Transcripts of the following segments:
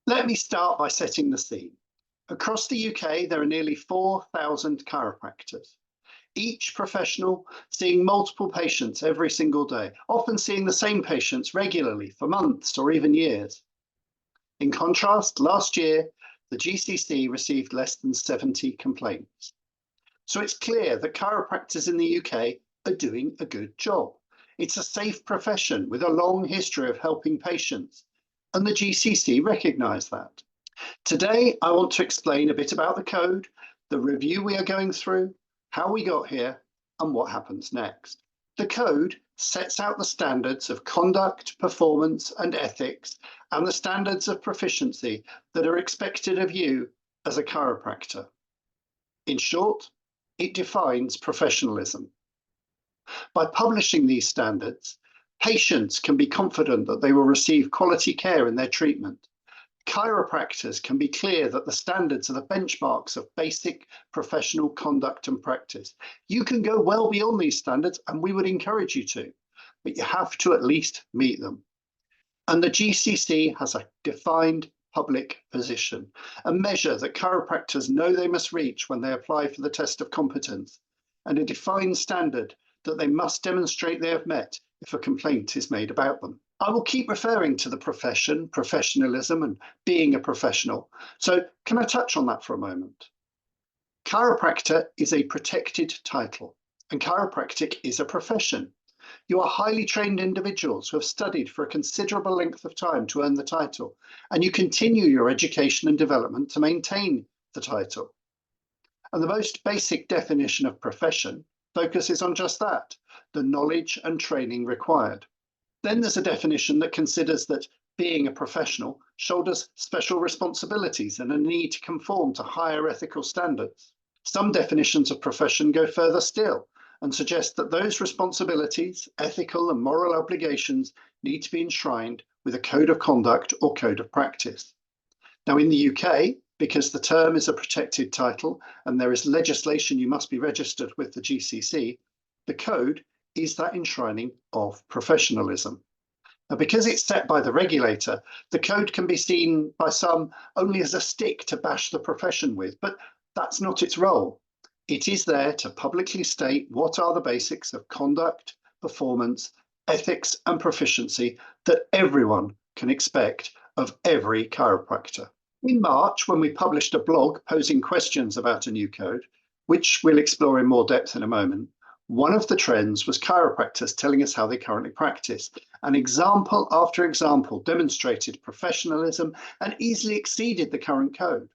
Let me start by setting the scene. Across the UK, there are nearly 4,000 chiropractors, each professional seeing multiple patients every single day, often seeing the same patients regularly for months or even years. In contrast, last year, the GCC received less than 70 complaints. So it's clear that chiropractors in the UK are doing a good job. It's a safe profession with a long history of helping patients, and the GCC recognise that. Today, I want to explain a bit about the code, the review we are going through, how we got here, and what happens next. The code sets out the standards of conduct, performance, and ethics, and the standards of proficiency that are expected of you as a chiropractor. In short, it defines professionalism. By publishing these standards, patients can be confident that they will receive quality care in their treatment. Chiropractors can be clear that the standards are the benchmarks of basic professional conduct and practice. You can go well beyond these standards, and we would encourage you to, but you have to at least meet them. And the GCC has a defined public position, a measure that chiropractors know they must reach when they apply for the test of competence, and a defined standard that they must demonstrate they have met if a complaint is made about them. I will keep referring to the profession, professionalism, and being a professional. So can I touch on that for a moment? Chiropractor is a protected title, and chiropractic is a profession. You are highly trained individuals who have studied for a considerable length of time to earn the title, and you continue your education and development to maintain the title. And the most basic definition of profession focuses on just that, the knowledge and training required. Then there's a definition that considers that being a professional shoulders special responsibilities and a need to conform to higher ethical standards. Some definitions of profession go further still and suggest that those responsibilities, ethical and moral obligations, need to be enshrined with a code of conduct or code of practice. Now in the UK, because the term is a protected title and there is legislation you must be registered with the GCC, the code is that enshrining of professionalism. Now, because it's set by the regulator, the code can be seen by some only as a stick to bash the profession with, but that's not its role. It is there to publicly state what are the basics of conduct, performance, ethics, and proficiency that everyone can expect of every chiropractor. In March, when we published a blog posing questions about a new code, which we'll explore in more depth in a moment, one of the trends was chiropractors telling us how they currently practice, and example after example demonstrated professionalism and easily exceeded the current code.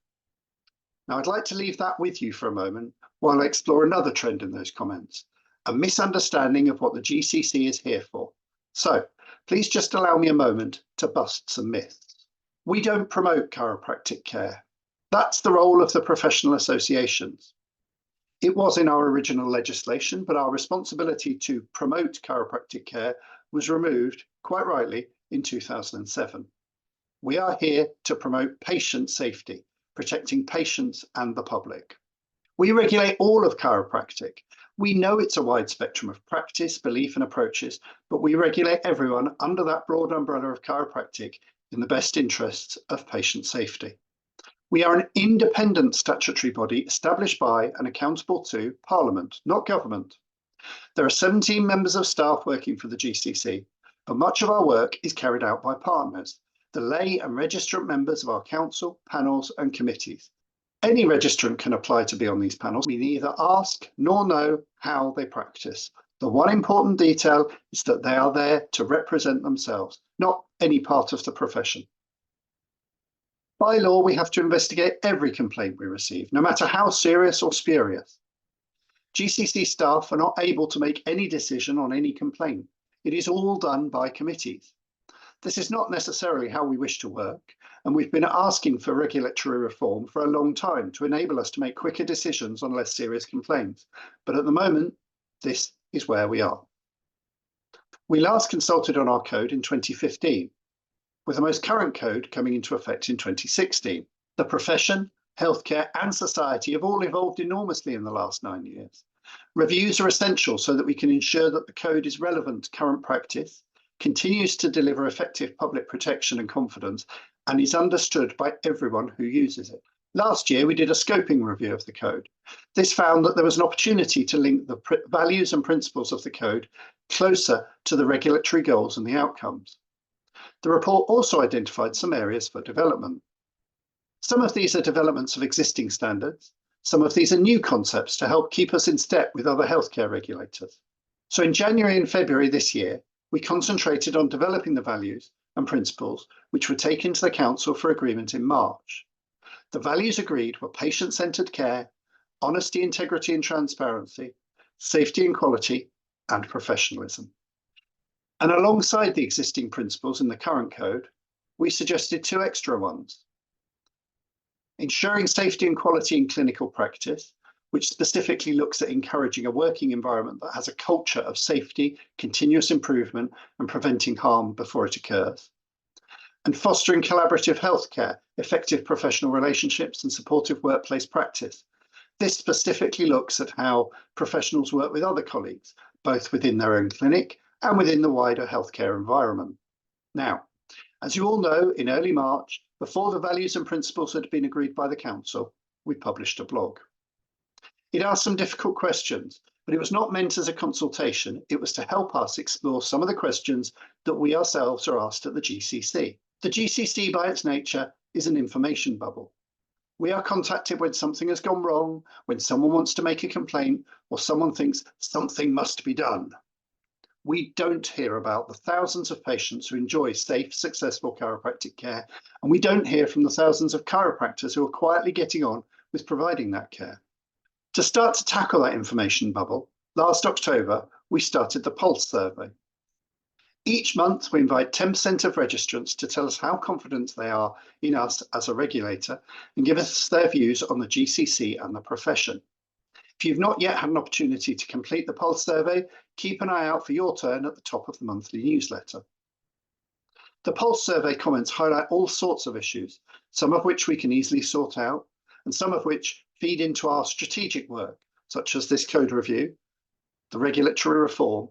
Now, I'd like to leave that with you for a moment while I explore another trend in those comments, a misunderstanding of what the GCC is here for. So please just allow me a moment to bust some myths. We don't promote chiropractic care. That's the role of the professional associations. It was in our original legislation, but our responsibility to promote chiropractic care was removed, quite rightly, in 2007. We are here to promote patient safety, protecting patients and the public. We regulate all of chiropractic. We know it's a wide spectrum of practice, belief, and approaches, but we regulate everyone under that broad umbrella of chiropractic in the best interests of patient safety. We are an independent statutory body established by and accountable to Parliament, not government. There are 17 members of staff working for the GCC, but much of our work is carried out by partners, the lay and registrant members of our council, panels, and committees. Any registrant can apply to be on these panels. We neither ask nor know how they practice. The one important detail is that they are there to represent themselves, not any part of the profession. By law, we have to investigate every complaint we receive, no matter how serious or spurious. GCC staff are not able to make any decision on any complaint. It is all done by committees. This is not necessarily how we wish to work, and we've been asking for regulatory reform for a long time to enable us to make quicker decisions on less serious complaints. But at the moment, this is where we are. We last consulted on our code in 2015, with the most current code coming into effect in 2016. The profession, healthcare, and society have all evolved enormously in the last 9 years. Reviews are essential so that we can ensure that the code is relevant to current practice, continues to deliver effective public protection and confidence, and is understood by everyone who uses it. Last year, we did a scoping review of the code. This found that there was an opportunity to link the values and principles of the code closer to the regulatory goals and the outcomes. The report also identified some areas for development. Some of these are developments of existing standards. Some of these are new concepts to help keep us in step with other healthcare regulators. So in January and February this year, we concentrated on developing the values and principles which were taken to the Council for agreement in March. The values agreed were patient-centred care, honesty, integrity and transparency, safety and quality, and professionalism. And alongside the existing principles in the current code, we suggested 2 extra ones. Ensuring safety and quality in clinical practice, which specifically looks at encouraging a working environment that has a culture of safety, continuous improvement, and preventing harm before it occurs. And fostering collaborative healthcare, effective professional relationships, and supportive workplace practice. This specifically looks at how professionals work with other colleagues, both within their own clinic and within the wider healthcare environment. Now, as you all know, in early March, before the values and principles had been agreed by the Council, we published a blog. It asked some difficult questions, but it was not meant as a consultation. It was to help us explore some of the questions that we ourselves are asked at the GCC. The GCC, by its nature, is an information bubble. We are contacted when something has gone wrong, when someone wants to make a complaint, or someone thinks something must be done. We don't hear about the thousands of patients who enjoy safe, successful chiropractic care, and we don't hear from the thousands of chiropractors who are quietly getting on with providing that care. To start to tackle that information bubble, last October, we started the Pulse survey. Each month, we invite 10% of registrants to tell us how confident they are in us as a regulator and give us their views on the GCC and the profession. If you've not yet had an opportunity to complete the Pulse survey, keep an eye out for your turn at the top of the monthly newsletter. The Pulse survey comments highlight all sorts of issues, some of which we can easily sort out, and some of which feed into our strategic work, such as this code review, the regulatory reform,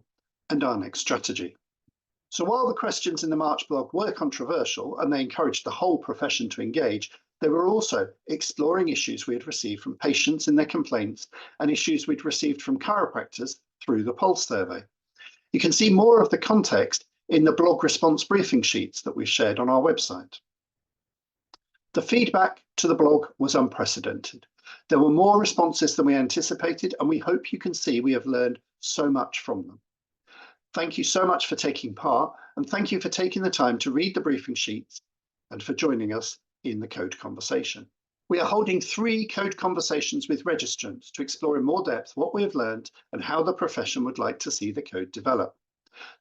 and our next strategy. So while the questions in the March blog were controversial and they encouraged the whole profession to engage, they were also exploring issues we had received from patients in their complaints and issues we'd received from chiropractors through the Pulse survey. You can see more of the context in the blog response briefing sheets that we've shared on our website. The feedback to the blog was unprecedented. There were more responses than we anticipated, and we hope you can see we have learned so much from them. Thank you so much for taking part, and thank you for taking the time to read the briefing sheets and for joining us in the Code Conversation. We are holding 3 Code Conversations with registrants to explore in more depth what we have learned and how the profession would like to see the code develop.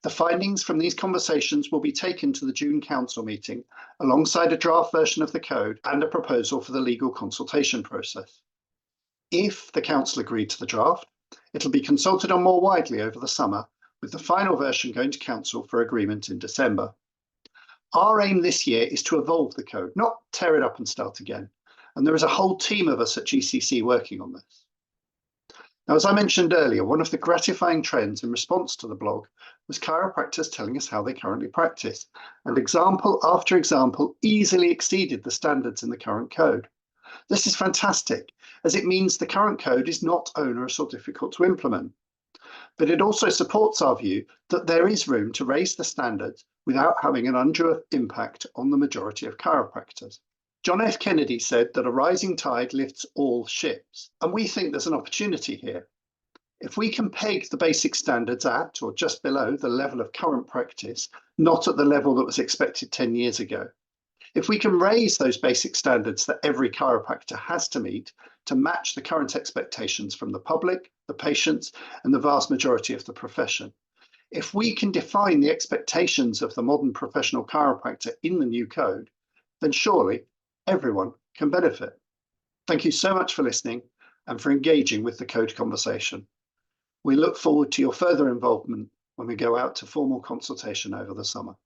The findings from these conversations will be taken to the June Council meeting alongside a draft version of the code and a proposal for the legal consultation process. If the Council agreed to the draft, it'll be consulted on more widely over the summer, with the final version going to Council for agreement in December. Our aim this year is to evolve the code, not tear it up and start again. And there is a whole team of us at GCC working on this. Now, as I mentioned earlier, one of the gratifying trends in response to the blog was chiropractors telling us how they currently practice, and example after example easily exceeded the standards in the current code. This is fantastic, as it means the current code is not onerous or difficult to implement. But it also supports our view that there is room to raise the standards without having an undue impact on the majority of chiropractors. John F. Kennedy said that a rising tide lifts all ships, and we think there's an opportunity here. If we can peg the basic standards at or just below the level of current practice, not at the level that was expected 10 years ago, if we can raise those basic standards that every chiropractor has to meet to match the current expectations from the public, the patients, and the vast majority of the profession, if we can define the expectations of the modern professional chiropractor in the new code, then surely everyone can benefit. Thank you so much for listening and for engaging with the Code Conversation. We look forward to your further involvement when we go out to formal consultation over the summer.